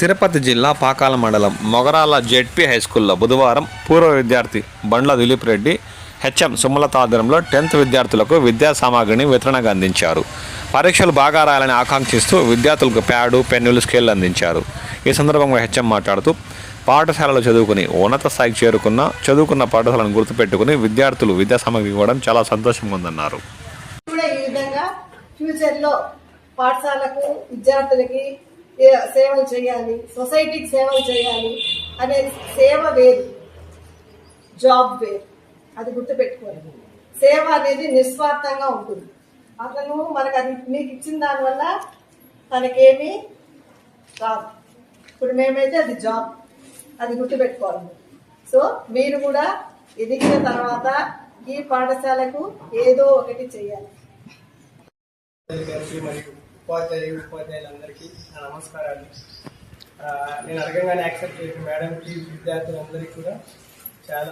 తిరుపతి జిల్లా పాకాల మండలం మొగరాల జెడ్పీ హైస్కూల్లో బుధవారం పూర్వ విద్యార్థి బండ్ల దిలీప్ రెడ్డి హెచ్ఎం సుమలత ఆధ్వర్యంలో 10th విద్యార్థులకు విద్యా సామాగ్రిని వితరణగా అందించారు. పరీక్షలు బాగా రాయాలని ఆకాంక్షిస్తూ విద్యార్థులకు ప్యాడు, పెన్నులు, స్కేళ్లు అందించారు. ఈ సందర్భంగా హెచ్ఎం మాట్లాడుతూ పాఠశాలలో చదువుకుని ఉన్నత స్థాయికి చదువుకున్న పాఠశాలను గుర్తుపెట్టుకుని విద్యార్థులు విద్యా సామాగ్రి ఇవ్వడం చాలా సంతోషంగా ఉందన్నారు. ఫ్యూచర్లో పాఠశాలకు విద్యార్థులకి సేవలు చేయాలి, సొసైటీకి సేవలు చేయాలి అనే సేవ వేరు, జాబ్ వేరు. అది గుర్తుపెట్టుకోవాలి. సేవ అనేది నిస్వార్థంగా ఉంటుంది. అతను మనకు అది మీకు ఇచ్చిన దానివల్ల తనకేమీ రాదు. ఇప్పుడు మేమైతే అది జాబ్, అది గుర్తుపెట్టుకోవాలి. సో మీరు కూడా ఎదిగిన తర్వాత ఈ పాఠశాలకు ఏదో ఒకటి చేయాలి. మరియు ఉపాధ్యాయులందరికీ నా నమస్కారాలు. నేను అడగంగానే యాక్సెప్ట్ చేసిన మేడంకి, విద్యార్థులందరికీ కూడా చాలా